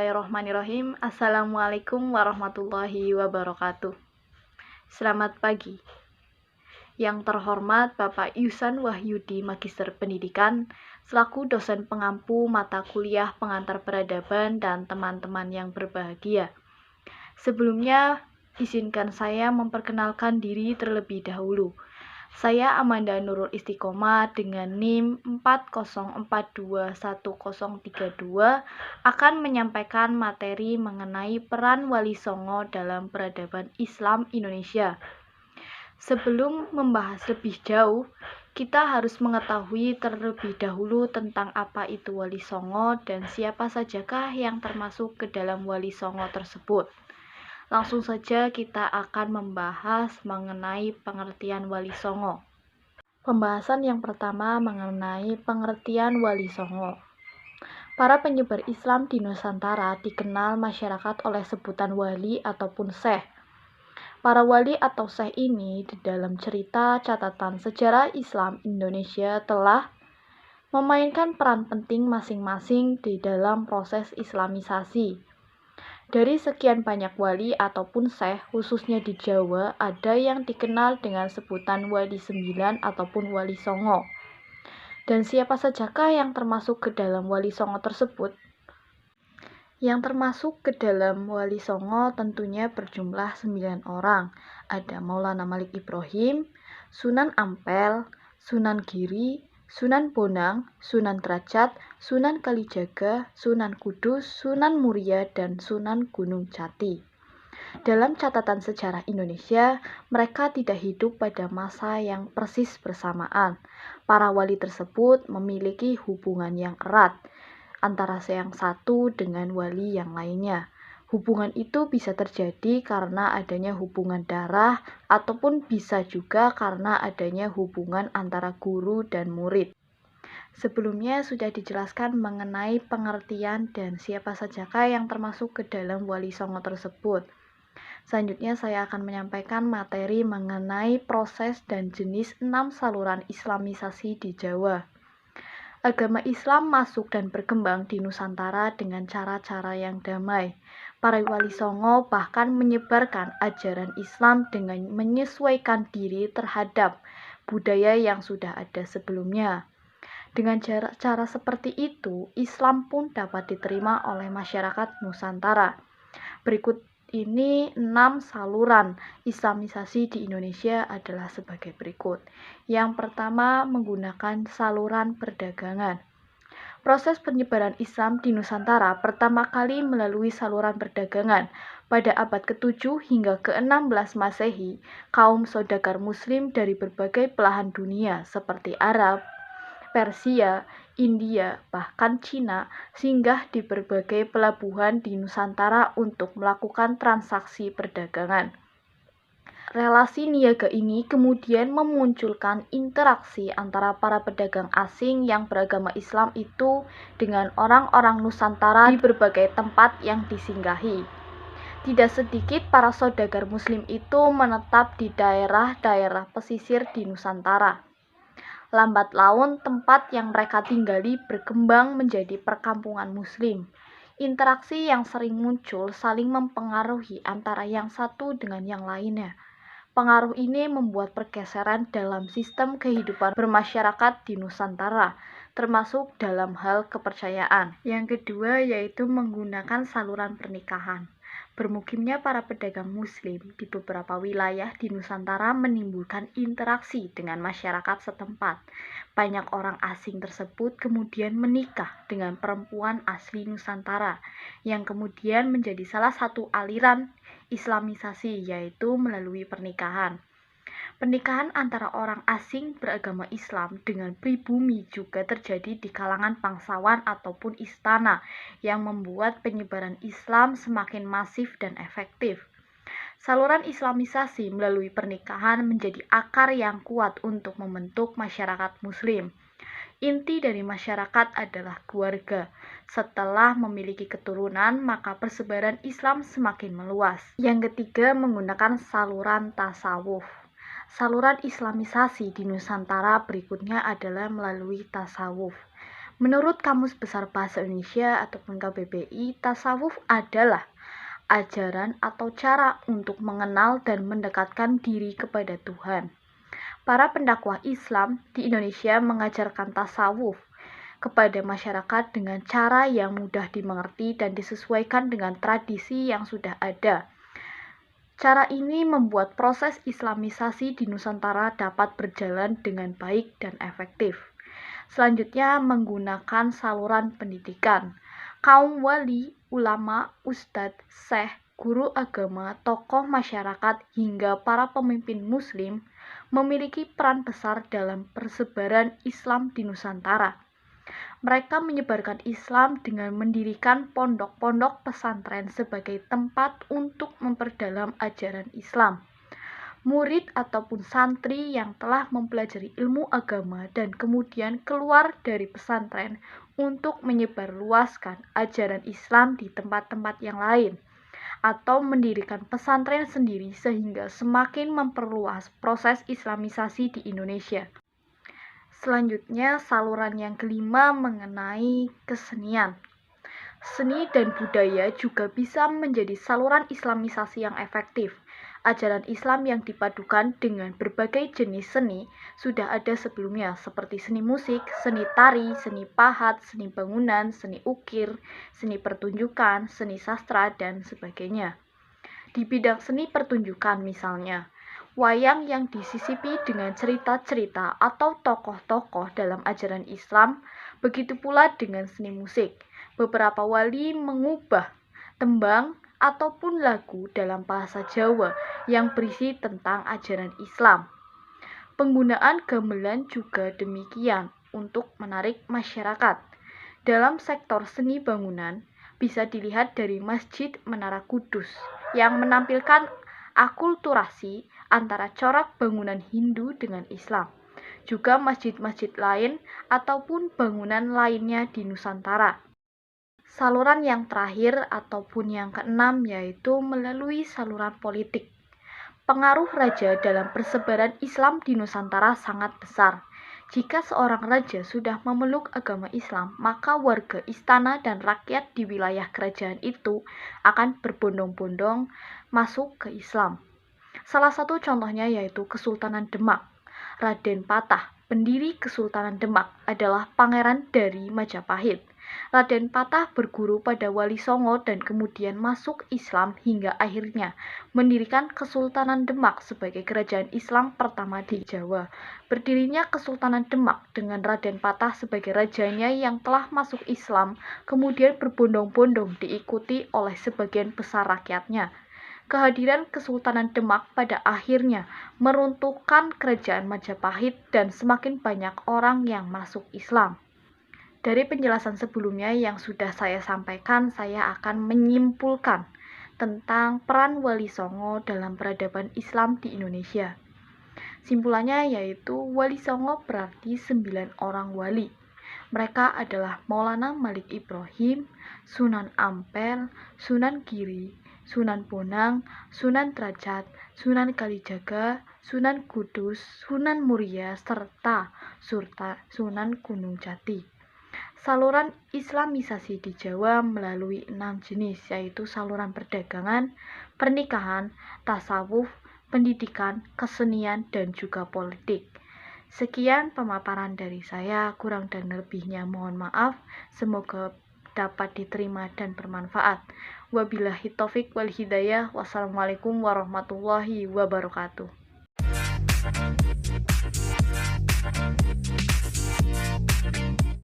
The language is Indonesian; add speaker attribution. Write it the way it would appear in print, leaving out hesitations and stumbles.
Speaker 1: Bismillahirrahmanirrahim. Assalamualaikum warahmatullahi wabarakatuh. Selamat pagi. Yang terhormat Bapak Yusan Wahyudi, Magister Pendidikan, selaku dosen pengampu mata kuliah pengantar peradaban dan teman-teman yang berbahagia. Sebelumnya, izinkan saya memperkenalkan diri terlebih dahulu. Saya Amanda Nurul Istiqomah dengan NIM 404210032 akan menyampaikan materi mengenai peran Wali Songo dalam peradaban Islam Indonesia. Sebelum membahas lebih jauh, kita harus mengetahui terlebih dahulu tentang apa itu Wali Songo dan siapa sajakah yang termasuk ke dalam Wali Songo tersebut. Langsung saja kita akan membahas mengenai pengertian Wali Songo. Pembahasan yang pertama mengenai pengertian Wali Songo. Para penyebar Islam di Nusantara dikenal masyarakat oleh sebutan wali ataupun syekh. Para wali atau syekh ini di dalam cerita catatan sejarah Islam Indonesia telah memainkan peran penting masing-masing di dalam proses Islamisasi. Dari sekian banyak wali ataupun syekh, khususnya di Jawa, ada yang dikenal dengan sebutan Wali Sembilan ataupun Wali Songo. Dan siapa sajakah yang termasuk ke dalam Wali Songo tersebut? Yang termasuk ke dalam Wali Songo tentunya berjumlah 9 orang. Ada Maulana Malik Ibrahim, Sunan Ampel, Sunan Giri, Sunan Bonang, Sunan Derajat, Sunan Kalijaga, Sunan Kudus, Sunan Muria, dan Sunan Gunung Jati. Dalam catatan sejarah Indonesia, mereka tidak hidup pada masa yang persis bersamaan. Para wali tersebut memiliki hubungan yang erat antara yang satu dengan wali yang lainnya. Hubungan itu bisa terjadi karena adanya hubungan darah ataupun bisa juga karena adanya hubungan antara guru dan murid. Sebelumnya sudah dijelaskan mengenai pengertian dan siapa sajakah yang termasuk ke dalam Wali Songo tersebut. Selanjutnya saya akan menyampaikan materi mengenai proses dan jenis 6 saluran Islamisasi di Jawa. Agama Islam masuk dan berkembang di Nusantara dengan cara-cara yang damai. Para Wali Songo bahkan menyebarkan ajaran Islam dengan menyesuaikan diri terhadap budaya yang sudah ada sebelumnya. Dengan cara seperti itu, Islam pun dapat diterima oleh masyarakat Nusantara. Berikut ini 6 saluran Islamisasi di Indonesia adalah sebagai berikut. Yang pertama, menggunakan saluran perdagangan. Proses penyebaran Islam di Nusantara pertama kali melalui saluran perdagangan. Pada abad ke-7 hingga ke-16 Masehi, kaum saudagar Muslim dari berbagai belahan dunia seperti Arab, Persia, India, bahkan Cina singgah di berbagai pelabuhan di Nusantara untuk melakukan transaksi perdagangan. Relasi niaga ini kemudian memunculkan interaksi antara para pedagang asing yang beragama Islam itu dengan orang-orang Nusantara di berbagai tempat yang disinggahi. Tidak sedikit para saudagar Muslim itu menetap di daerah-daerah pesisir di Nusantara. Lambat laun tempat yang mereka tinggali berkembang menjadi perkampungan Muslim. Interaksi yang sering muncul saling mempengaruhi antara yang satu dengan yang lainnya. Pengaruh ini membuat pergeseran dalam sistem kehidupan bermasyarakat di Nusantara, termasuk dalam hal kepercayaan. Yang kedua yaitu menggunakan saluran pernikahan. Bermukimnya para pedagang Muslim di beberapa wilayah di Nusantara menimbulkan interaksi dengan masyarakat setempat. Banyak orang asing tersebut kemudian menikah dengan perempuan asli Nusantara, yang kemudian menjadi salah satu aliran Islamisasi, yaitu melalui pernikahan. Pernikahan antara orang asing beragama Islam dengan pribumi juga terjadi di kalangan bangsawan ataupun istana yang membuat penyebaran Islam semakin masif dan efektif. Saluran Islamisasi melalui pernikahan menjadi akar yang kuat untuk membentuk masyarakat Muslim. Inti dari masyarakat adalah keluarga. Setelah memiliki keturunan, maka persebaran Islam semakin meluas. Yang ketiga, menggunakan saluran tasawuf. Saluran Islamisasi di Nusantara berikutnya adalah melalui tasawuf. Menurut Kamus Besar Bahasa Indonesia ataupun KBBI, tasawuf adalah ajaran atau cara untuk mengenal dan mendekatkan diri kepada Tuhan. Para pendakwah Islam di Indonesia mengajarkan tasawuf kepada masyarakat dengan cara yang mudah dimengerti dan disesuaikan dengan tradisi yang sudah ada. Cara ini membuat proses Islamisasi di Nusantara dapat berjalan dengan baik dan efektif. Selanjutnya, menggunakan saluran pendidikan. Kaum wali, ulama, ustadz, syekh, guru agama, tokoh masyarakat, hingga para pemimpin muslim memiliki peran besar dalam persebaran Islam di Nusantara. Mereka menyebarkan Islam dengan mendirikan pondok-pondok pesantren sebagai tempat untuk memperdalam ajaran Islam. Murid ataupun santri yang telah mempelajari ilmu agama dan kemudian keluar dari pesantren untuk menyebarluaskan ajaran Islam di tempat-tempat yang lain, atau mendirikan pesantren sendiri sehingga semakin memperluas proses Islamisasi di Indonesia. Selanjutnya, saluran yang kelima mengenai kesenian. Seni dan budaya juga bisa menjadi saluran Islamisasi yang efektif. Ajaran Islam yang dipadukan dengan berbagai jenis seni sudah ada sebelumnya, seperti seni musik, seni tari, seni pahat, seni bangunan, seni ukir, seni pertunjukan, seni sastra, dan sebagainya. Di bidang seni pertunjukan misalnya, wayang yang disisipi dengan cerita-cerita atau tokoh-tokoh dalam ajaran Islam, begitu pula dengan seni musik. Beberapa wali mengubah tembang ataupun lagu dalam bahasa Jawa yang berisi tentang ajaran Islam. Penggunaan gamelan juga demikian untuk menarik masyarakat. Dalam sektor seni bangunan, bisa dilihat dari Masjid Menara Kudus yang menampilkan akulturasi antara corak bangunan Hindu dengan Islam. Juga masjid-masjid lain ataupun bangunan lainnya di Nusantara. Saluran yang terakhir ataupun yang keenam yaitu melalui saluran politik. Pengaruh raja dalam persebaran Islam di Nusantara sangat besar. Jika seorang raja sudah memeluk agama Islam, maka warga istana dan rakyat di wilayah kerajaan itu akan berbondong-bondong masuk ke Islam. Salah satu contohnya yaitu Kesultanan Demak. Raden Patah, pendiri Kesultanan Demak, adalah pangeran dari Majapahit. Raden Patah berguru pada Wali Songo dan kemudian masuk Islam hingga akhirnya mendirikan Kesultanan Demak sebagai kerajaan Islam pertama di Jawa. Berdirinya Kesultanan Demak dengan Raden Patah sebagai rajanya yang telah masuk Islam kemudian berbondong-bondong diikuti oleh sebagian besar rakyatnya. Kehadiran Kesultanan Demak pada akhirnya meruntuhkan kerajaan Majapahit dan semakin banyak orang yang masuk Islam. Dari penjelasan sebelumnya yang sudah saya sampaikan, saya akan menyimpulkan tentang peran Wali Songo dalam peradaban Islam di Indonesia. Simpulannya yaitu Wali Songo berarti 9 orang wali. Mereka adalah Maulana Malik Ibrahim, Sunan Ampel, Sunan Giri, Sunan Bonang, Sunan Derajat, Sunan Kalijaga, Sunan Kudus, Sunan Muria, serta Sunan Gunung Jati. Saluran Islamisasi di Jawa melalui 6 jenis, yaitu saluran perdagangan, pernikahan, tasawuf, pendidikan, kesenian, dan juga politik. Sekian pemaparan dari saya, kurang dan lebihnya mohon maaf. Semoga dapat diterima dan bermanfaat. Wabillahi taufik wal hidayah. Wassalamualaikum warahmatullahi wabarakatuh.